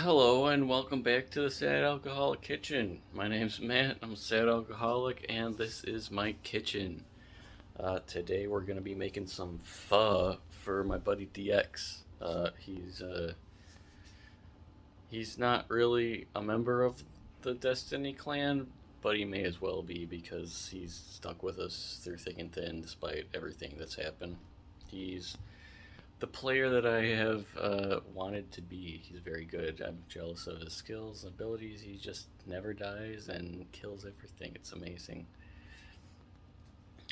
Hello and welcome back to the Sad Alcoholic Kitchen. My name's Matt, I'm a sad alcoholic, and this is my kitchen. Today we're going to be making some pho for my buddy DX. He's not really a member of the Destiny clan, but he may as well be because he's stuck with us through thick and thin despite everything that's happened. He's the player that I have wanted to be. He's very good. I'm jealous of his skills and abilities. He just never dies and kills everything. It's amazing.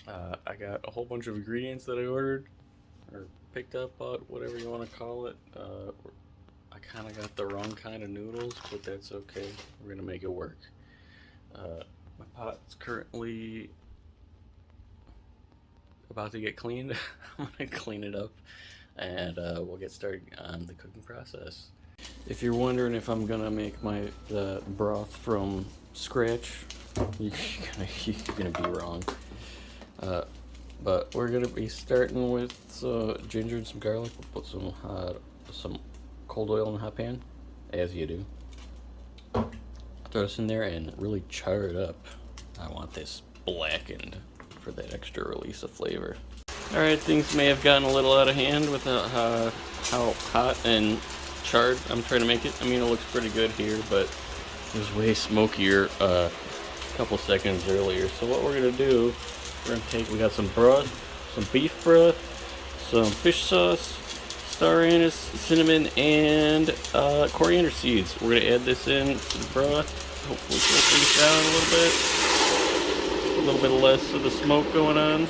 I got a whole bunch of ingredients that I ordered or picked up, whatever you want to call it. I kind of got the wrong kind of noodles, but that's okay. We're gonna make it work. My pot's currently about to get cleaned. I'm gonna clean it up and we'll get started on the cooking process. If you're wondering if I'm gonna make the broth from scratch, you're gonna be wrong. But we're gonna be starting with ginger and some garlic. We'll put some cold oil in the hot pan, as you do. Throw this in there and really char it up. I want this blackened for that extra release of flavor. Alright, things may have gotten a little out of hand with how hot and charred I'm trying to make it. I mean, it looks pretty good here, but it was way smokier a couple seconds earlier. So what we're going to do, we got some broth, some beef broth, some fish sauce, star anise, cinnamon, and coriander seeds. We're going to add this in to the broth. Hopefully cool things down a little bit. A little bit less of the smoke going on.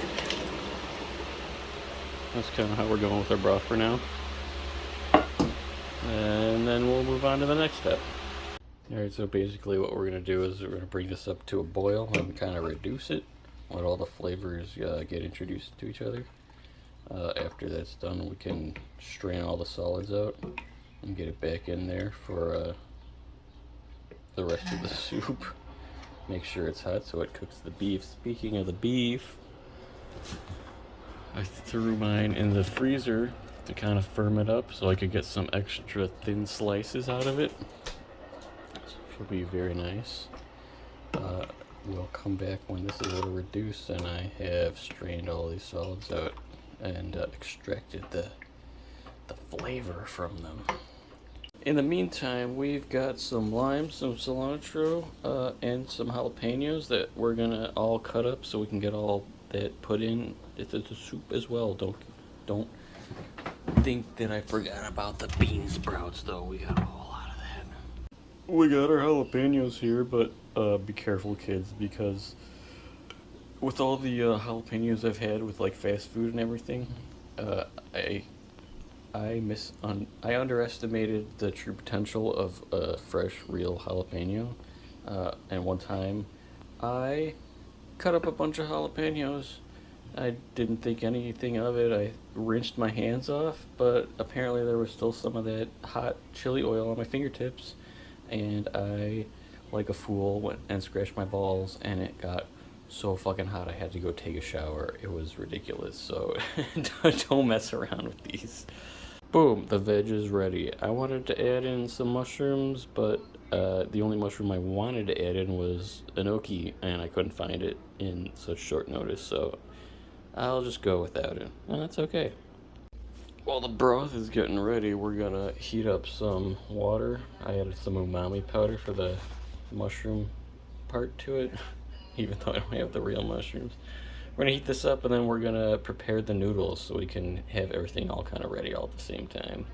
That's kind of how we're going with our broth for now. And then we'll move on to the next step. Alright, so basically what we're going to do is we're going to bring this up to a boil and kind of reduce it. Let all the flavors get introduced to each other. After that's done, we can strain all the solids out and get it back in there for the rest of the soup. Make sure it's hot so it cooks the beef. Speaking of the beef, I threw mine in the freezer to kind of firm it up so I could get some extra thin slices out of it. Which will be very nice. We'll come back when this is a little reduced and I have strained all these solids out and extracted the flavor from them. In the meantime, we've got some lime, some cilantro, and some jalapenos that we're gonna all cut up so we can get all that put in the soup as well. Don't think that I forgot about the bean sprouts though. We got a whole lot of that. We got our jalapenos here, but be careful, kids, because with all the jalapenos I've had with like fast food and everything, I underestimated the true potential of a fresh, real jalapeno. And one time, I cut up a bunch of jalapenos. I didn't think anything of it. I rinsed my hands off, but apparently there was still some of that hot chili oil on my fingertips, and I, like a fool, went and scratched my balls, and it got so fucking hot I had to go take a shower. It was ridiculous, so don't mess around with these. Boom, the veg is ready. I wanted to add in some mushrooms, but the only mushroom I wanted to add in was enoki, and I couldn't find it in such short notice, so I'll just go without it, and that's okay. While the broth is getting ready, we're gonna heat up some water. I added some umami powder for the mushroom part to it, even though I don't have the real mushrooms. We're gonna heat this up and then we're gonna prepare the noodles so we can have everything all kind of ready all at the same time.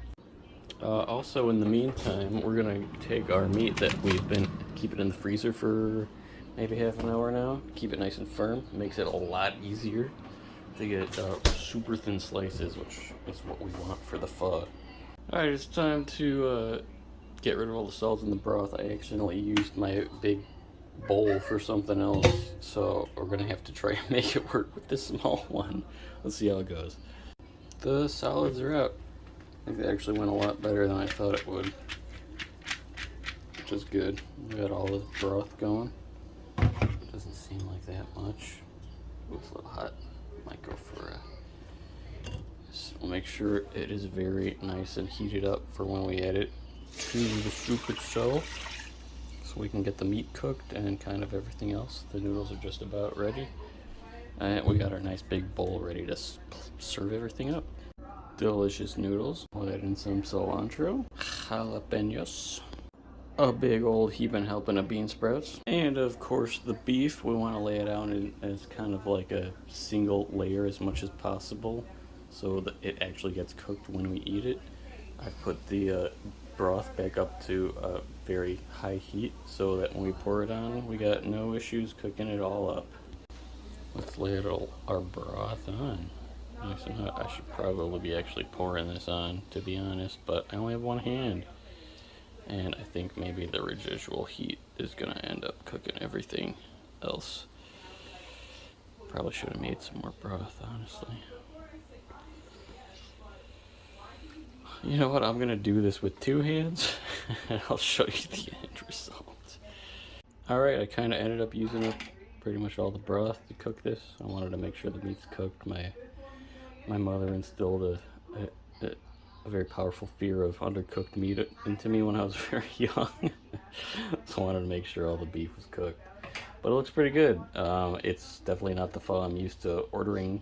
Also, in the meantime, we're gonna take our meat that we've been keeping in the freezer for maybe half an hour now. Keep it nice and firm. It makes it a lot easier to get super thin slices, which is what we want for the pho. Alright, it's time to get rid of all the solids in the broth. I accidentally used my big bowl for something else, so we're gonna have to try and make it work with this small one. Let's see how it goes. The solids are out. I think they actually went a lot better than I thought it would, which is good. We got all the broth going. Doesn't seem like that much. Looks a little hot. Might go for a... We'll make sure it is very nice and heated up for when we add it. to the soup itself so we can get the meat cooked and kind of everything else. The noodles are just about ready. And we got our nice big bowl ready to serve everything up. Delicious noodles. We'll add in some cilantro, jalapenos, a big old heaping helping of bean sprouts, and of course the beef. We want to lay it out as kind of like a single layer as much as possible so that it actually gets cooked when we eat it. I put the broth back up to a very high heat so that when we pour it on, we got no issues cooking it all up. Let's lay our broth on. Nice and hot. I should probably be actually pouring this on, to be honest, but I only have one hand. And I think maybe the residual heat is gonna end up cooking everything else. Probably should have made some more broth, honestly. You know what? I'm gonna do this with two hands, and I'll show you the end result. Alright, I kind of ended up using up pretty much all the broth to cook this. I wanted to make sure the meat's cooked. My mother instilled a very powerful fear of undercooked meat into me when I was very young. So I wanted to make sure all the beef was cooked. But it looks pretty good. It's definitely not the pho I'm used to ordering,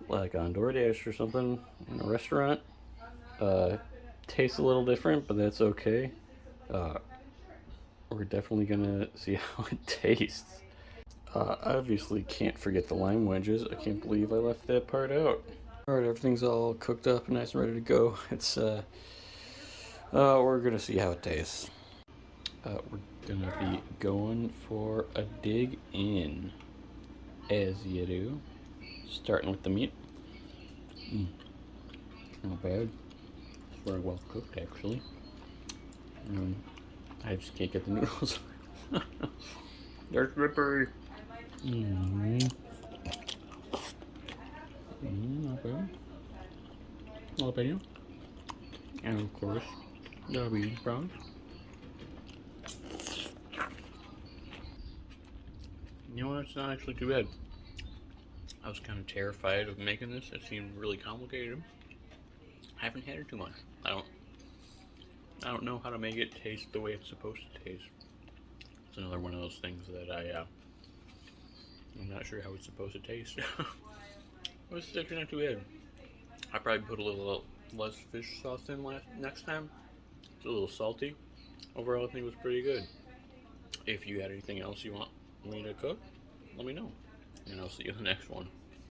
like on DoorDash or something in a restaurant. Tastes a little different, but that's okay. We're definitely gonna see how it tastes. Obviously can't forget the lime wedges. I can't believe I left that part out. Alright, everything's all cooked up and nice and ready to go. It's we're gonna see how it tastes. We're gonna be going for a dig in, as you do. Starting with the meat. Not bad. It's very well cooked, actually. I just can't get the noodles. They're slippery. Not bad. Jalapeno. And of course, the bean sprouts. You know what? It's not actually too bad. I was kind of terrified of making this. It seemed really complicated. I haven't had it too much. I don't know how to make it taste the way it's supposed to taste. It's another one of those things that I'm not sure how it's supposed to taste. Well, it's actually not too bad. I probably put a little less fish sauce in next time. It's a little salty. Overall, I think it was pretty good. If you had anything else you want me to cook, let me know. And I'll see you in the next one.